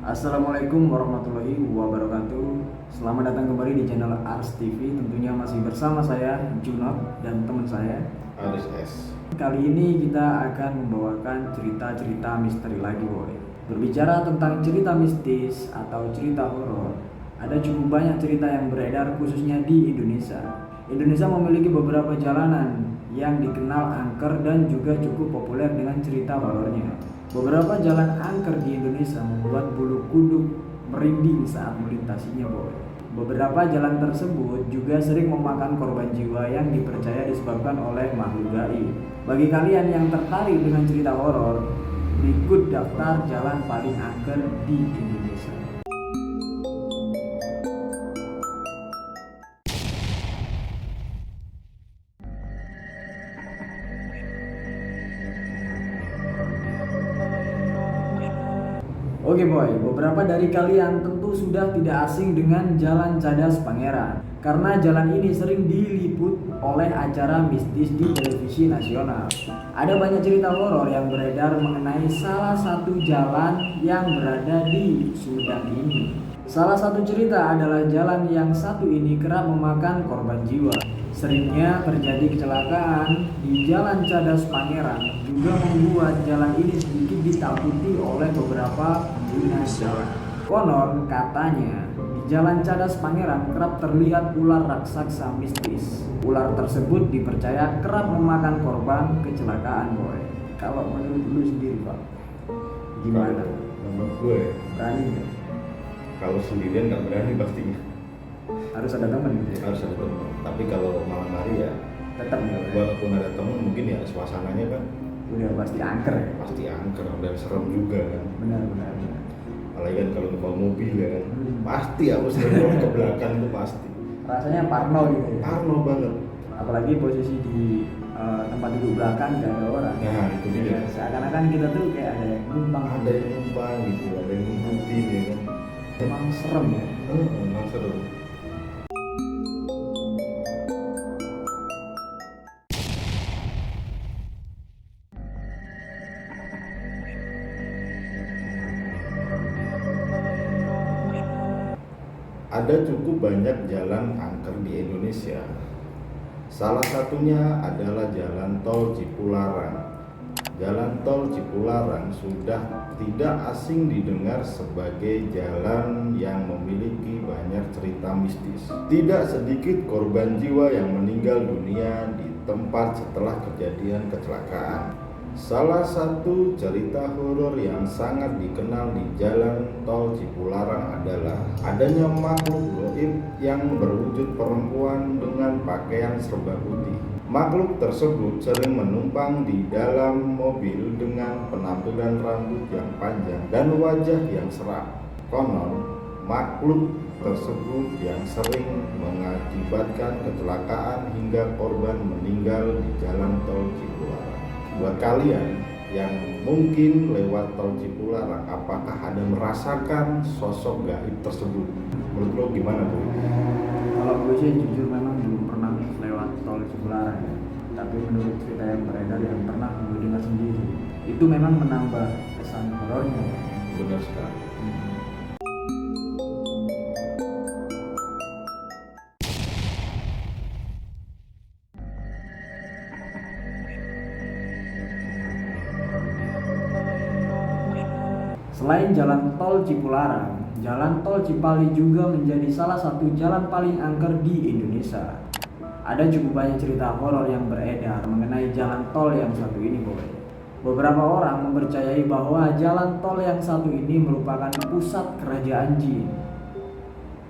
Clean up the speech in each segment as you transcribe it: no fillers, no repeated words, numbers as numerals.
Assalamualaikum warahmatullahi wabarakatuh. Selamat datang kembali di channel Ars TV. Tentunya masih bersama saya Junot dan teman saya Aris S. Kali ini kita akan membawakan cerita-cerita misteri lagi, boy. Berbicara tentang cerita mistis atau cerita horor, ada cukup banyak cerita yang beredar khususnya di Indonesia. Indonesia memiliki beberapa jalanan yang dikenal angker dan juga cukup populer dengan cerita horornya. Beberapa jalan angker di Indonesia membuat bulu kuduk merinding saat melintasinya, boy. Beberapa jalan tersebut juga sering memakan korban jiwa yang dipercaya disebabkan oleh makhluk gaib. Bagi kalian yang tertarik dengan cerita horor, berikut daftar jalan paling angker di Indonesia. Oke boy, beberapa dari kalian tentu sudah tidak asing dengan Jalan Cadas Pangeran karena jalan ini sering diliput oleh acara mistis di televisi nasional. Ada banyak cerita horor yang beredar mengenai salah satu jalan yang berada di Sumedang ini. Salah satu cerita adalah jalan yang satu ini kerap memakan korban jiwa. Seringnya terjadi kecelakaan di Jalan Cadas Pangeran juga membuat jalan ini sedikit ditakuti oleh beberapa pengguna jalan. Konon katanya di Jalan Cadas Pangeran kerap terlihat ular raksasa mistis. Ular tersebut dipercaya kerap memakan korban kecelakaan, boy. Kalau menurut lu sendiri, Pak, gimana? Menurut gue, Berani nggak? kalau sendirian nggak berani pastinya. Harus ada teman gitu ya? Harus ada teman. Tapi kalau malam hari ya, Tetap nggak berani? walaupun ada teman mungkin ya suasananya kan Udah pasti angker ya? pasti angker dan serem juga kan. Benar. Apalagi kan kalau bawa mobil ya kan, pasti harus nengok ke belakang itu pasti. Rasanya parno gitu ya? Parno banget. Apalagi posisi di tempat duduk belakang gak ada orang. Nah itu dia. Seakan-akan kita tuh kayak ada yang numpang. Ada yang numpang gitu, ada yang ngikutin ya kan. Emang serem ya. Emang seru. Ada cukup banyak jalan angker di Indonesia. Salah satunya adalah Jalan Tol Cipularang. Jalan Tol Cipularang sudah tidak asing didengar sebagai jalan yang memiliki banyak cerita mistis. Tidak sedikit korban jiwa yang meninggal dunia di tempat setelah kejadian kecelakaan. Salah satu cerita horor yang sangat dikenal di Jalan Tol Cipularang adalah adanya makhluk gaib yang berwujud perempuan dengan pakaian serba putih. Makhluk tersebut sering menumpang di dalam mobil dengan penampilan rambut yang panjang dan wajah yang seram. Konon, makhluk tersebut yang sering mengakibatkan kecelakaan hingga korban meninggal di Jalan Tol Cipularang. Buat kalian yang mungkin lewat Tol Cipularang, apakah ada merasakan sosok gaib tersebut? Menurut lo gimana, Bu? Kalau gue sih jujur memang belum pernah lewat tol Cipularang ya. Tapi menurut cerita yang beredar yang pernah gue dengar sendiri, itu memang menambah kesan horornya. Benar sekali. Selain jalan tol Cipularang, jalan tol Cipali juga menjadi salah satu jalan paling angker di Indonesia. Ada cukup banyak cerita horor yang beredar mengenai jalan tol yang satu ini, boy. Beberapa orang mempercayai bahwa jalan tol yang satu ini merupakan pusat kerajaan jin.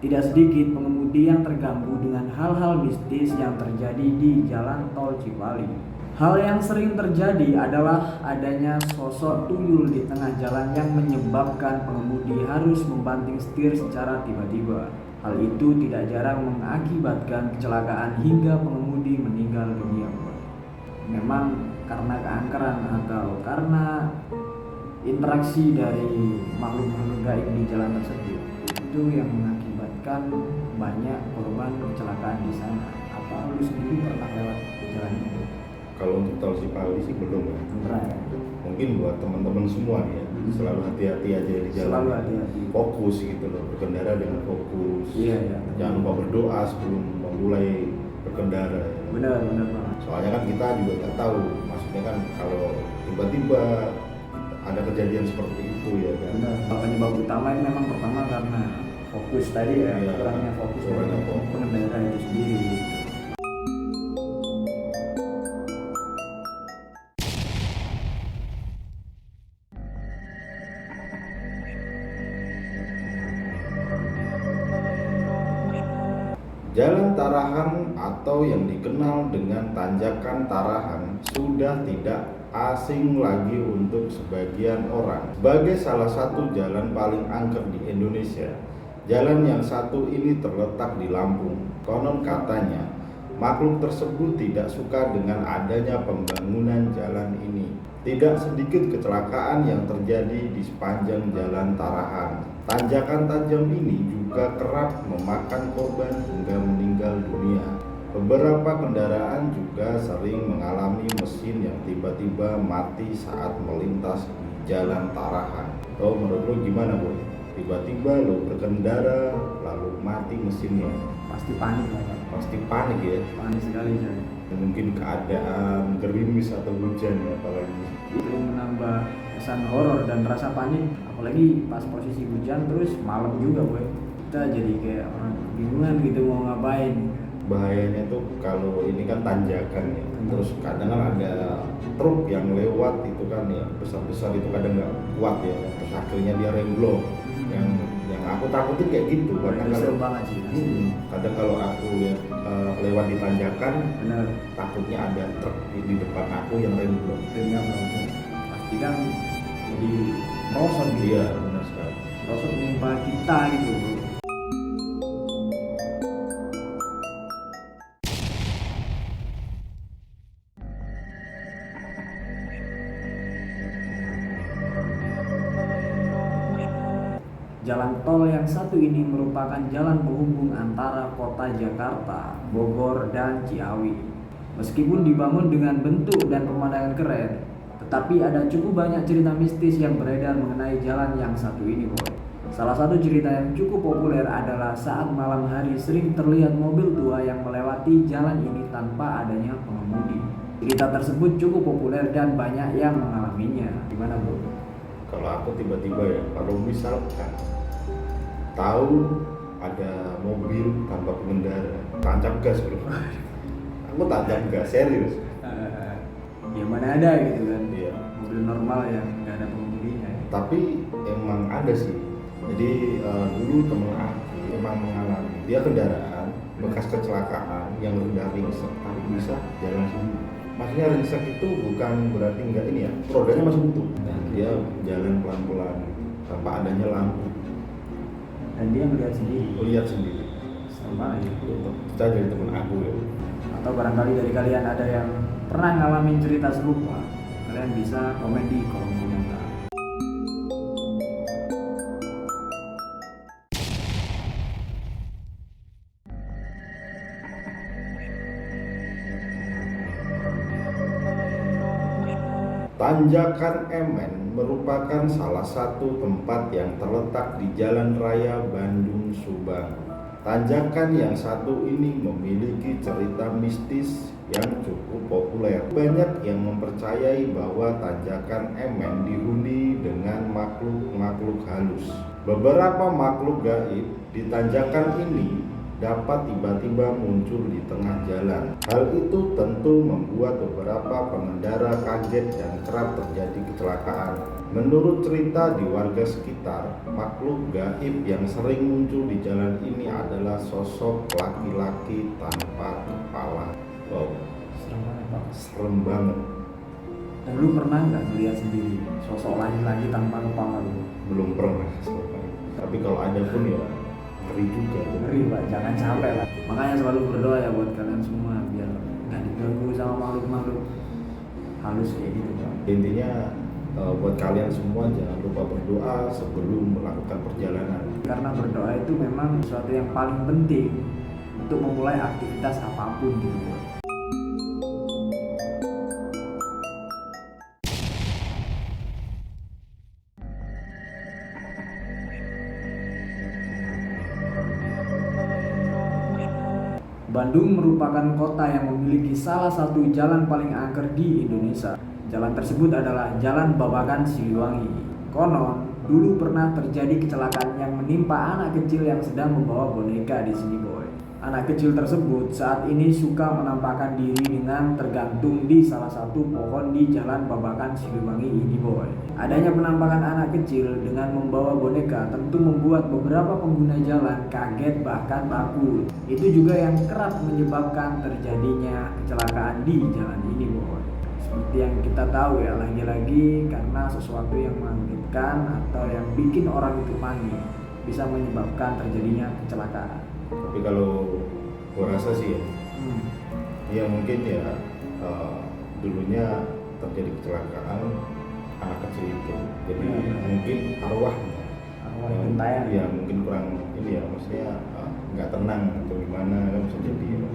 Tidak sedikit pengemudi yang terganggu dengan hal-hal mistis yang terjadi di jalan tol Cipali. Hal yang sering terjadi adalah adanya sosok tuyul di tengah jalan yang menyebabkan pengemudi harus membanting setir secara tiba-tiba. Hal itu tidak jarang mengakibatkan kecelakaan hingga pengemudi meninggal dunia. Memang karena keangkeran atau karena interaksi dari makhluk-makhluk gaib di jalan tersebut, itu yang mengakibatkan banyak korban kecelakaan di sana. Apa lu sendiri pernah lewat jalan itu? Kalau untuk Tol Cipali sih belum ya. Pernah ya? Mungkin buat teman-teman semua nih ya, selalu hati-hati aja di jalan. Selalu hati-hati. Fokus gitu loh, berkendara dengan fokus. Iya ya. Jangan lupa berdoa sebelum memulai berkendara. Benar banget. Soalnya kan kita juga nggak tahu, maksudnya kan kalau tiba-tiba ada kejadian seperti itu ya kan. Benar. Penyebab utama itu memang pertama karena fokus tadi ya, Iya, kurangnya fokus kurangnya dari fokus. pengendara itu sendiri. Jalan Tarahan atau yang dikenal dengan Tanjakan Tarahan sudah tidak asing lagi untuk sebagian orang. Sebagai salah satu jalan paling angker di Indonesia, jalan yang satu ini terletak di Lampung. Konon katanya, makhluk tersebut tidak suka dengan adanya pembangunan jalan ini. Tidak sedikit kecelakaan yang terjadi di sepanjang jalan Tarahan. Tanjakan tajam ini juga kerap memakan korban hingga meninggal dunia. Beberapa kendaraan juga sering mengalami mesin yang tiba-tiba mati saat melintas di jalan Tarahan. Oh, menurut lo gimana, Boy? Tiba-tiba lo berkendara lalu mati mesinnya. Pasti panik lah Pak. Pasti panik ya. Panik sekali coy. Mungkin keadaan gerimis atau hujan ya, apalagi. Itu menambah kesan horor dan rasa panik, apalagi pas posisi hujan terus malam juga boy. Kita jadi kayak orang bingungan gitu mau ngapain. Bahayanya tuh kalau ini kan tanjakan ya, terus kadang kan ada truk yang lewat itu kan ya, besar-besar itu kadang nggak kuat ya, terus akhirnya dia remblong. Yang aku takutin kayak gitu karena Itu kalau seru banget sih. kadang kalau aku lihat lewat di tanjakan, Bener. takutnya ada truk di depan aku yang remblong. Remnya belum. Pasti kan jadi rosot gitu. Iya, benar sekali. Rosot menimpa kita gitu. Bro. Jalan tol yang satu ini merupakan jalan penghubung antara kota Jakarta, Bogor, dan Ciawi. Meskipun dibangun dengan bentuk dan pemandangan keren, tetapi ada cukup banyak cerita mistis yang beredar mengenai jalan yang satu ini, boy. Salah satu cerita yang cukup populer adalah saat malam hari sering terlihat mobil tua yang melewati jalan ini tanpa adanya pengemudi. Cerita tersebut cukup populer dan banyak yang mengalaminya. Gimana, bro? Kalau aku tiba-tiba ya, kalau misalkan tahu ada mobil tanpa pengendara, tancap gas bro. Aku tancap gas, serius. Ya mana ada gitu kan. Iya. Mobil normal yang nggak ada pengemudinya. Tapi emang ada sih. Jadi dulu temen aku emang mengalami, dia kendaraan bekas kecelakaan yang rendah ringsek, tapi bisa jalan sendiri. Maksudnya ringsek itu bukan berarti enggak ini ya, rodanya masih utuh. Dan dia jalan pelan-pelan tanpa adanya lampu. Dan dia melihat sendiri. Lihat sendiri. Sama aja. Kita dari temen aku ya. Atau barangkali dari kalian ada yang pernah ngalamin cerita serupa, kalian bisa komen di kolom komentar. Tanjakan Emen merupakan salah satu tempat yang terletak di Jalan Raya Bandung Subang. Tanjakan yang satu ini memiliki cerita mistis yang cukup populer. Banyak yang mempercayai bahwa Tanjakan Emen dihuni dengan makhluk-makhluk halus. Beberapa makhluk gaib di tanjakan ini dapat tiba-tiba muncul di tengah jalan. Hal itu tentu membuat beberapa pengendara kaget dan kerap terjadi kecelakaan. Menurut cerita di warga sekitar, makhluk gaib yang sering muncul di jalan ini adalah sosok laki-laki tanpa kepala. Wow, Serem banget Pak. serem banget. Dan lu pernah nggak melihat sendiri sosok laki-laki tanpa kepala lu? Belum pernah. Tapi kalau ada pun ya ngeri juga. Ngeri Pak, jangan sampai lah. Makanya selalu berdoa ya buat kalian semua biar nggak diganggu sama makhluk-makhluk halus kayak gitu Pak. Intinya buat kalian semua jangan lupa berdoa sebelum melakukan perjalanan. Karena berdoa itu memang sesuatu yang paling penting untuk memulai aktivitas apapun gitu. Bandung merupakan kota yang memiliki salah satu jalan paling angker di Indonesia. Jalan tersebut adalah Jalan Babakan Siliwangi. Konon, dulu pernah terjadi kecelakaan yang menimpa anak kecil yang sedang membawa boneka di sini, boy. Anak kecil tersebut saat ini suka menampakkan diri dengan tergantung di salah satu pohon di Jalan Babakan Siliwangi ini, boy. Adanya penampakan anak kecil dengan membawa boneka tentu membuat beberapa pengguna jalan kaget bahkan takut. Itu juga yang kerap menyebabkan terjadinya kecelakaan di jalan ini, boy. Seperti yang kita tahu ya, lagi-lagi karena sesuatu yang mengagetkan atau yang bikin orang itu panik bisa menyebabkan terjadinya kecelakaan. Tapi kalau gua rasa sih ya mungkin ya dulunya terjadi kecelakaan anak kecil itu, jadi mungkin arwahnya Gentayangan. ya mungkin kurang ini ya, maksudnya nggak tenang atau gimana kan bisa jadi ya.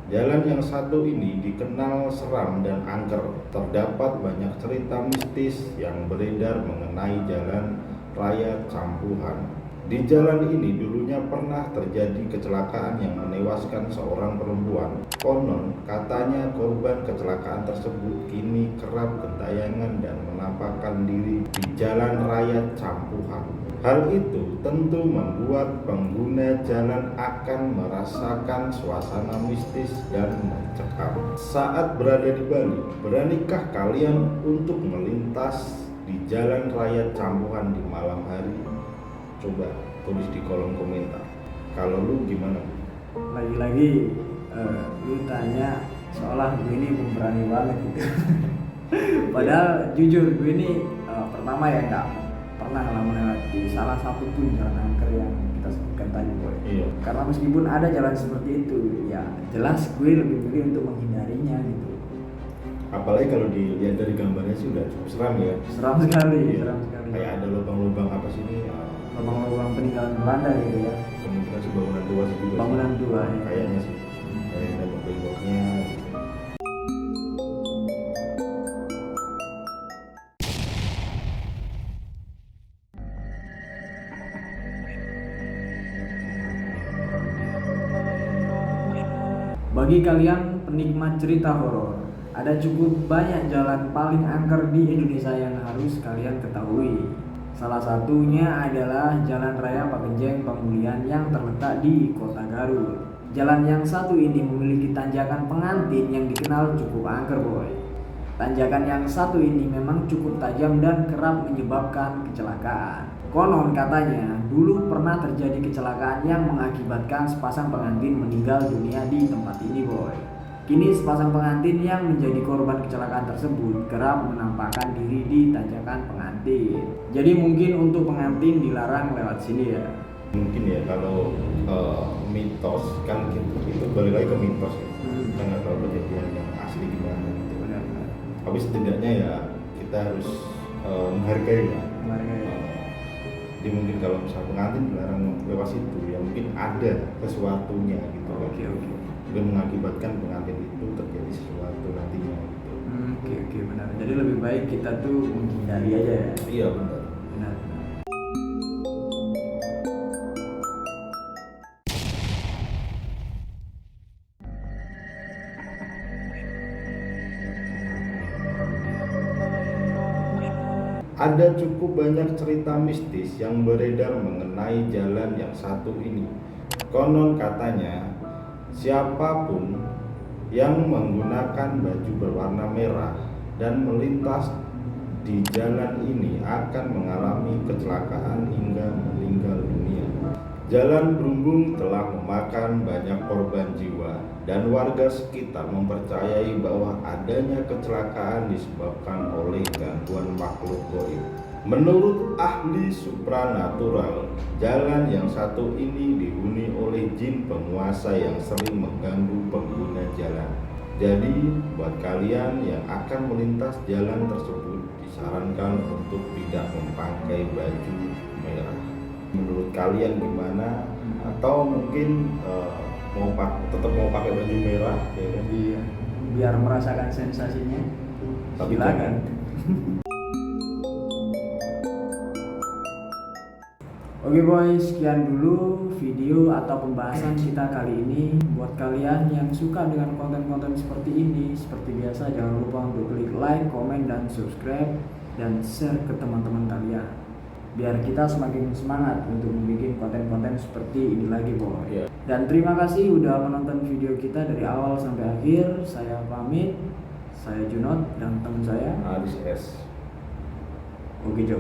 Jalan yang satu ini dikenal seram dan angker. Terdapat banyak cerita mistis yang beredar mengenai jalan raya Campuhan. Di jalan ini dulunya pernah terjadi kecelakaan yang menewaskan seorang perempuan. Konon katanya korban kecelakaan tersebut kini kerap gentayangan dan menampakkan diri di jalan raya Campuhan. Hal itu tentu membuat pengguna jalan akan merasakan suasana mistis dan mencekam. Saat berada di Bali, beranikah kalian untuk melintas di jalan raya Campuhan di malam hari? Coba tulis di kolom komentar. Kalau lu gimana? Lagi-lagi lu tanya seolah gue ini pemberani banget gitu. Padahal jujur gue ini pertama ya nggak pernah melewati salah satu pun jalan angker yang kita sebutkan tadi, boy. Iya. Karena meskipun ada jalan seperti itu, ya jelas gue lebih milih untuk menghindarinya gitu. Apalagi kalau dilihat dari gambarnya sih udah cukup seram ya. Seram sekali, Iya. seram sekali. Kayak ada lubang-lubang apa sih ini? Lubang-lubang peninggalan Belanda gitu ya. Kemungkinan sih bangunan tua sih juga. Bangunan tua, ya. Kayaknya sih. Kayak tembok-temboknya. Bagi kalian penikmat cerita horor, ada cukup banyak jalan paling angker di Indonesia yang harus kalian ketahui. Salah satunya adalah Jalan Raya Pakenjeng Pemulihan yang terletak di Kota Garut. Jalan yang satu ini memiliki tanjakan pengantin yang dikenal cukup angker, boy. Tanjakan yang satu ini memang cukup tajam dan kerap menyebabkan kecelakaan. Konon katanya, dulu pernah terjadi kecelakaan yang mengakibatkan sepasang pengantin meninggal dunia di tempat ini, boy. Kini sepasang pengantin yang menjadi korban kecelakaan tersebut kerap menampakkan diri di tanjakan pengantin. Jadi mungkin untuk pengantin dilarang lewat sini ya. Mungkin ya kalau mitos kan gitu, itu balik lagi ke mitos ya. Kita nggak tahu kejadian yang asli gimana gitu. Benar-benar. Tapi setidaknya ya kita harus menghargai lah. Jadi mungkin kalau misal pengantin dilarang lewat situ ya mungkin ada sesuatunya gitu kan. Oke. Mungkin mengakibatkan pengantin itu terjadi sesuatu nantinya gitu. Oke, benar. Jadi lebih baik kita tuh menghindari aja ya. Iya benar. Benar. Ada cukup banyak cerita mistis yang beredar mengenai jalan yang satu ini. Konon katanya, siapapun yang menggunakan baju berwarna merah dan melintas di jalan ini akan mengalami kecelakaan hingga meninggal dunia. Jalan Berumbung telah memakan banyak korban jiwa dan warga sekitar mempercayai bahwa adanya kecelakaan disebabkan oleh gangguan makhluk gaib. Menurut ahli supranatural, jalan yang satu ini dihuni oleh jin penguasa yang sering mengganggu pengguna jalan. Jadi, buat kalian yang akan melintas jalan tersebut, disarankan untuk tidak memakai baju merah. Menurut kalian gimana? Atau mungkin tetap mau pakai baju merah, ya kan? Iya. biar merasakan sensasinya. Tapi Silakan. Oke boys, sekian dulu video atau pembahasan kita kali ini. Buat kalian yang suka dengan konten-konten seperti ini, seperti biasa jangan lupa untuk klik like, komen, dan subscribe, dan share ke teman-teman kalian, biar kita semakin semangat untuk membuat konten-konten seperti ini lagi boy. Iya. Dan terima kasih udah menonton video kita dari awal sampai akhir. Saya pamit, saya Junot dan teman saya Aris S. Oke Jo.